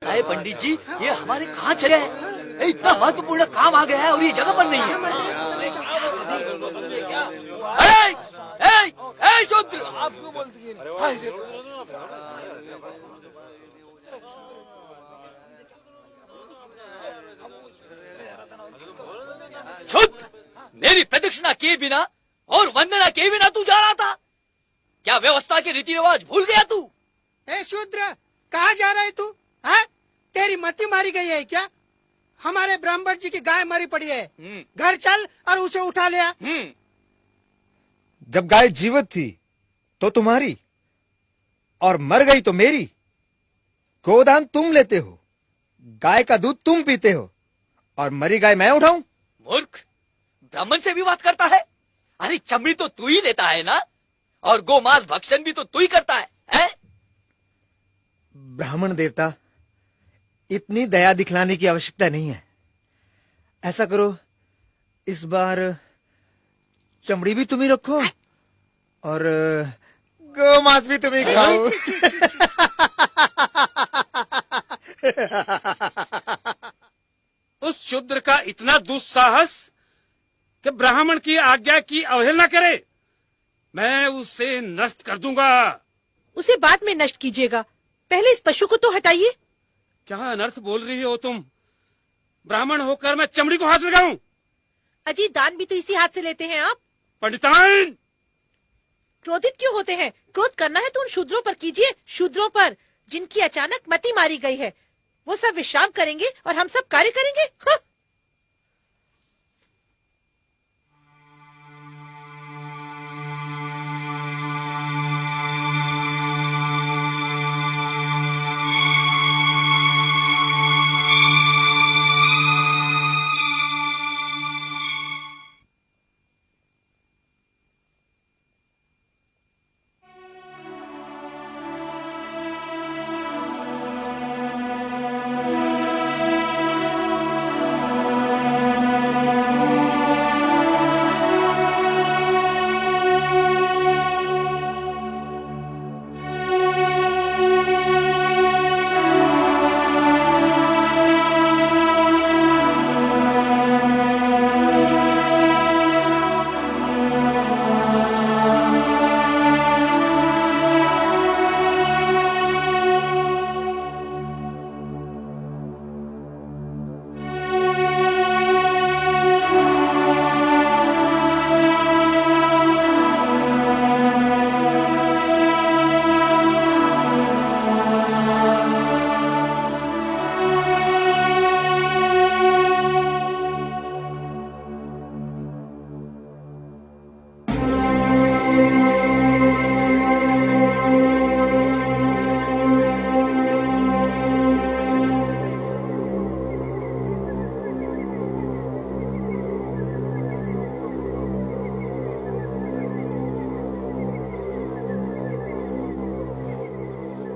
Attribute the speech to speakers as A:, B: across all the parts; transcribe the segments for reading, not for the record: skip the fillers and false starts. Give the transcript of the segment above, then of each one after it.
A: अरे पंडित जी, ये हमारे कहाँ चले हैं? इतना महत्वपूर्ण काम आ गया है और ये जगह बन नहीं है। शूद्र, आप क्यों बोलती हैं? शूद्र, मेरी प्रदक्षिणा किए बिना और वंदना किए बिना तू जा रहा था? क्या व्यवस्था के रीति रिवाज भूल गया तू?
B: ए शूद्र, कहाँ जा रहा है तू? है? तेरी मती मारी गई है क्या? हमारे ब्राह्मण जी की गाय मरी पड़ी है। घर चल और उसे उठा लिया।
C: जब गाय जीवित थी तो तुम्हारी और मर गई तो मेरी। गोदान तुम लेते हो, गाय का दूध तुम पीते हो और मरी गाय मैं उठाऊं?
A: मूर्ख, ब्राह्मण से भी बात करता है? अरे चमड़ी तो तू ही लेता है ना, और गोमांस भक्षण भी तो तू ही करता है?
C: ब्राह्मण देवता, इतनी दया दिखलाने की आवश्यकता नहीं है। ऐसा करो, इस बार चमड़ी भी तुम ही रखो और गोमांस भी तुम ही खाओ।
D: उस शूद्र का इतना दुस्साहस कि ब्राह्मण की आज्ञा की अवहेलना करे। मैं उसे नष्ट कर दूंगा।
E: उसे बाद में नष्ट कीजिएगा, पहले इस पशु को तो हटाइए।
D: क्या अनर्थ बोल रही हो तुम? ब्राह्मण होकर मैं चमड़ी को हाथ लगाऊं?
E: अजी, दान भी तो इसी हाथ से लेते हैं आप।
D: पंडिताइन,
E: क्रोधित क्यों होते हैं? क्रोध करना है तो उन शूद्रों पर कीजिए, शूद्रों पर जिनकी अचानक मति मारी गई है। वो सब विश्राम करेंगे और हम सब कार्य करेंगे। हाँ।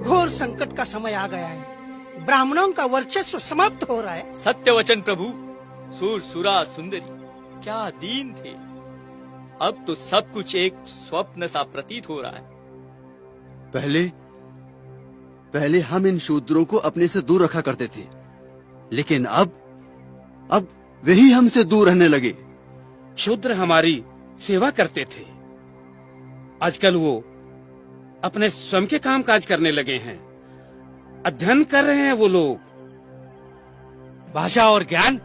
B: घोर संकट का समय आ गया है। ब्राह्मणों का वर्चस्व समाप्त हो रहा है।
A: सत्य वचन प्रभु। सूर सुरा सुंदरी क्या दीन थे, अब तो सब कुछ एक स्वप्न सा प्रतीत हो रहा है।
F: पहले हम इन शूद्रों को अपने से दूर रखा करते थे, लेकिन अब वही हमसे दूर रहने लगे।
D: शूद्र हमारी सेवा करते थे, आजकल वो अपने स्वयं के काम काज करने लगे हैं। अध्ययन कर रहे हैं वो लोग।
G: भाषा और ज्ञान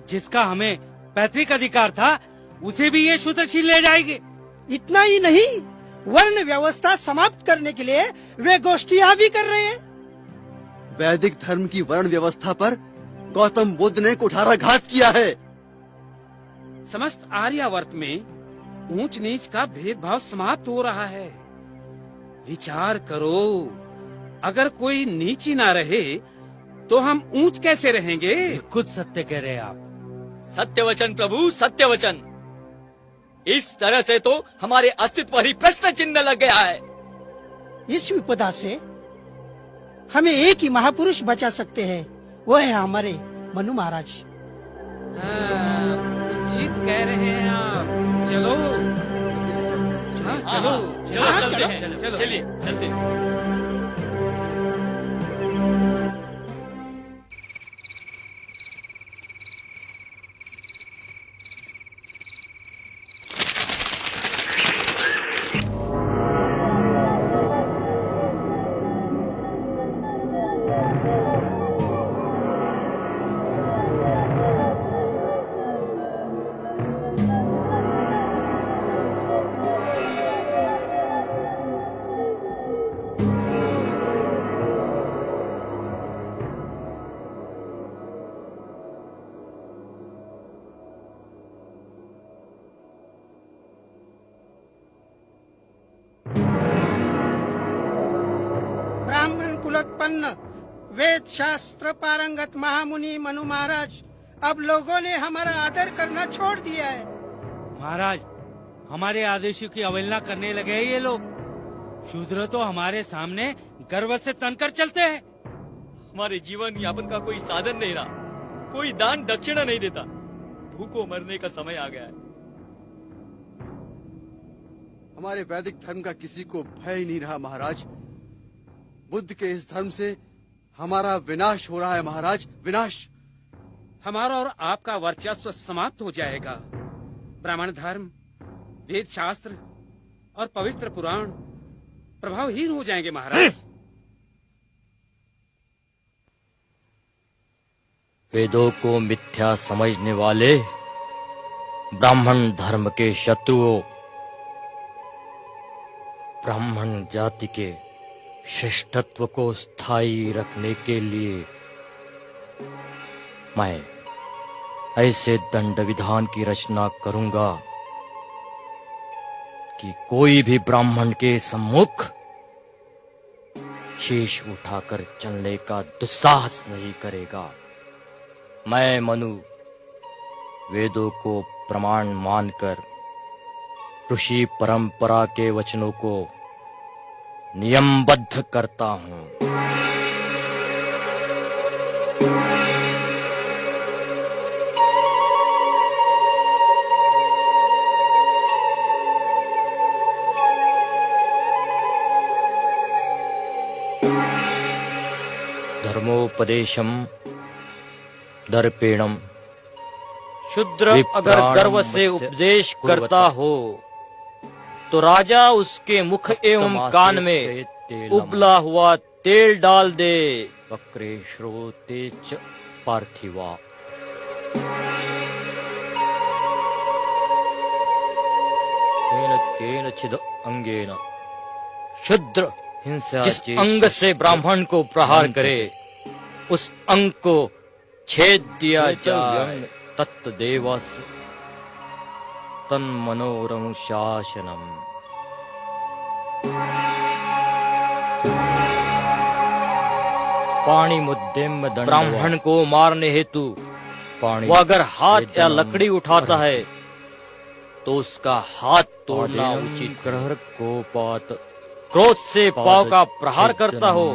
G: जिसका हमें पैतृक अधिकार था, उसे भी ये शूद्र छीन ले जाएंगे।
B: इतना ही नहीं, वर्ण व्यवस्था समाप्त करने के लिए वे गोष्ठियां भी कर रहे हैं।
F: वैदिक धर्म की वर्ण व्यवस्था पर गौतम बुद्ध ने कुठाराघात किया है।
D: समस्त आर्यावर्त में ऊंच नीच का भेदभाव समाप्त हो रहा है। विचार करो, अगर कोई नीच ही ना रहे तो हम ऊंच कैसे रहेंगे?
G: खुद सत्य कह रहे हैं आप।
A: सत्य वचन प्रभु, सत्य वचन। इस तरह से तो हमारे अस्तित्व पर ही प्रश्न चिन्ह लग गया है।
B: इस विपदा से हमें एक ही महापुरुष बचा सकते हैं, वो है हमारे मनु महाराज।
D: उचित कह रहे हैं आप। चलो चलो
A: चलते हैं, चलिए चलते हैं।
B: संपन्न वेद शास्त्र पारंगत महामुनि मनु महाराज, अब लोगों ने हमारा आदर करना छोड़ दिया है।
G: महाराज, हमारे आदेशों की अवहेलना करने लगे हैं ये लोग। शूद्र तो हमारे सामने गर्व से तनकर चलते हैं।
A: हमारे जीवन यापन का कोई साधन नहीं रहा, कोई दान दक्षिणा नहीं देता। भूखों मरने का समय आ गया है।
F: हमारे वैदिक धर्म का किसी को भय ही नहीं रहा महाराज। बुद्ध के इस धर्म से हमारा विनाश हो रहा है महाराज, विनाश।
D: हमारा और आपका वर्चस्व समाप्त हो जाएगा। ब्राह्मण धर्म, वेद शास्त्र और पवित्र पुराण प्रभावहीन हो जाएंगे महाराज।
H: वेदों को मिथ्या समझने वाले ब्राह्मण धर्म के शत्रुओं, ब्राह्मण जाति के श्रेष्ठत्व को स्थायी रखने के लिए मैं ऐसे दंड विधान की रचना करूंगा कि कोई भी ब्राह्मण के सम्मुख शीश उठाकर चलने का दुस्साहस नहीं करेगा। मैं मनु वेदों को प्रमाण मानकर ऋषि परंपरा के वचनों को नियमबद्ध करता हूं। धर्मोपदेशम दर्पेणम। शूद्र अगर गर्व से उपदेश करता हो तो राजा उसके मुख एवं कान में उबला हुआ तेल डाल दे। वक्रे श्रोते च पार्थिवा। केनचिद अंगेन। शूद्र जिस अंग से ब्राह्मण को प्रहार करे उस अंग को छेद दिया जाए। तत्देवस तन्मनोरम शासनम। पाणी मुद्देम दंड। ब्राह्मण को मारने हेतु वो अगर हाथ या लकड़ी उठाता है तो उसका हाथ तोड़ना उचित। ग्रह कोपात। क्रोध से पाव का प्रहार करता हो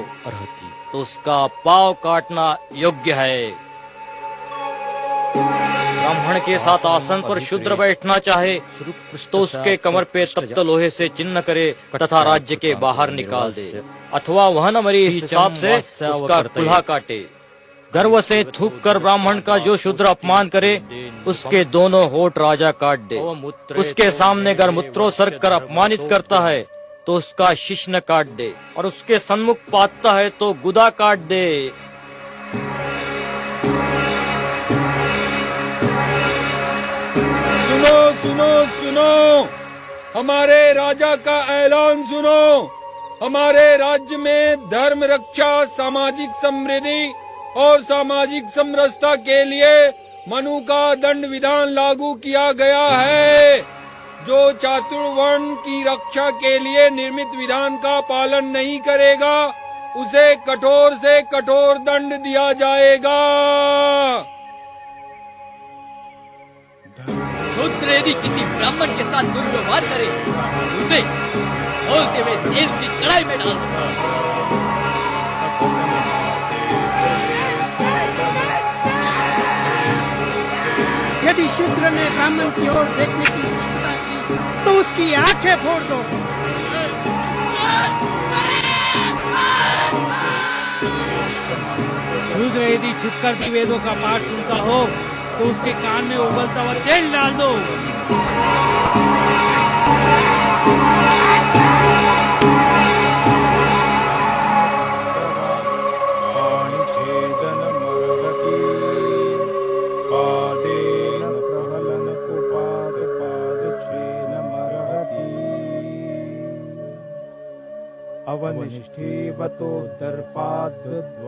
H: तो उसका पाव काटना योग्य है। ब्राह्मण के साथ आसन पर शूद्र बैठना चाहे तो उसके कमर पे तप्त लोहे से चिन्ह करे तथा राज्य के बाहर निकाल दे, अथवा वह न मरे इस हिसाब से उसका कुल्हा काटे। गर्व से थूक कर ब्राह्मण का जो शूद्र अपमान करे उसके दोनों होठ राजा काट दे। उसके सामने अगर मूत्रोत्सर्ग कर अपमानित करता है तो उसका शिश्न काट दे, और उसके सन्मुख पातता है तो गुदा काट दे।
I: सुनो सुनो सुनो, हमारे राजा का ऐलान सुनो। हमारे राज्य में धर्म रक्षा, सामाजिक समृद्धि और सामाजिक समरसता के लिए मनु का दंड विधान लागू किया गया है। जो चातुर्वर्ण की रक्षा के लिए निर्मित विधान का पालन नहीं करेगा उसे कठोर से कठोर दंड दिया जाएगा।
A: शूद्र यदि किसी ब्राह्मण के साथ दुर्व्यवहार करे उसे बोलते हुए तेल की कढ़ाई में डाल दो।
B: यदि शूद्र ने ब्राह्मण की ओर देखने की दुष्टता की तो उसकी आंखें फोड़ दो।
G: शूद्र यदि छिपकर भी वेदों का पाठ सुनता हो तो उसके कान में उबलता हुआ तेल डाल दो।
J: अवनिष्ठीवतो दर्पाद्वावोष्ठी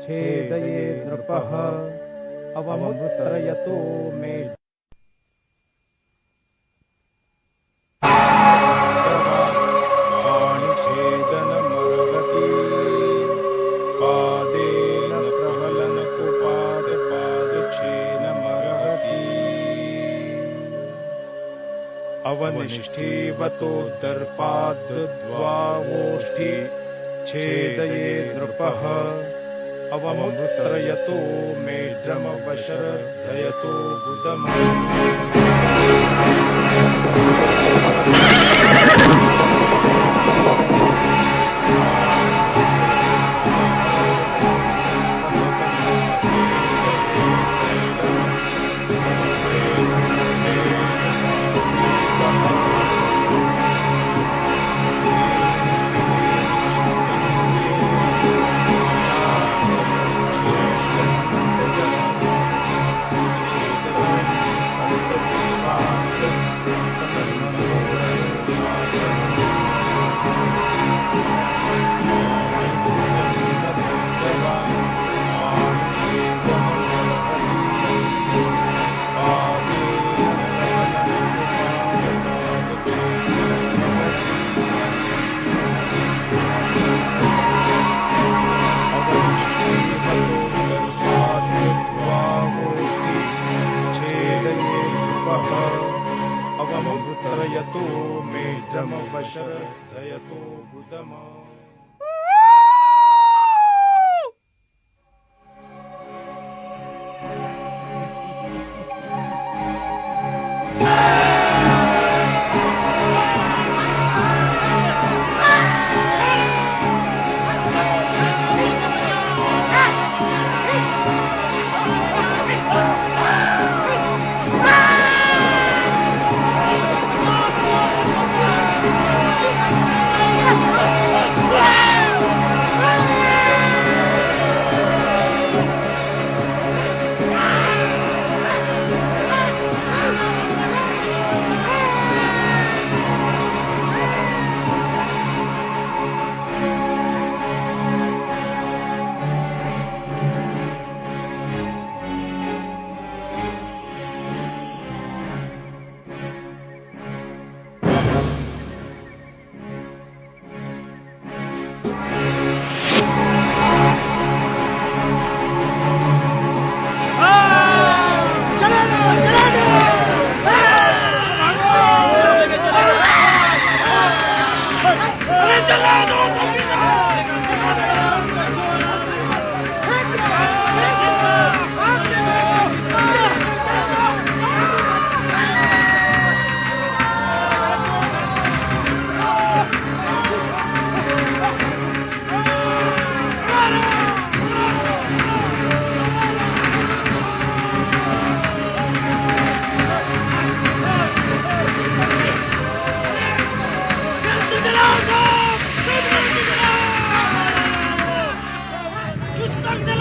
J: छेदये नृपः अवमुत्रयतो मे। पाणिछेदनमर्हति। अवनिष्ठीवतो दर्पाद्द्वावोष्ठी छेदये नृपः अवमुत्रयतो मेढ्रमवशर्धयतो अवमुत्रयतो मेढ्रमवशर्धयतो बुधम्
E: दुश्मन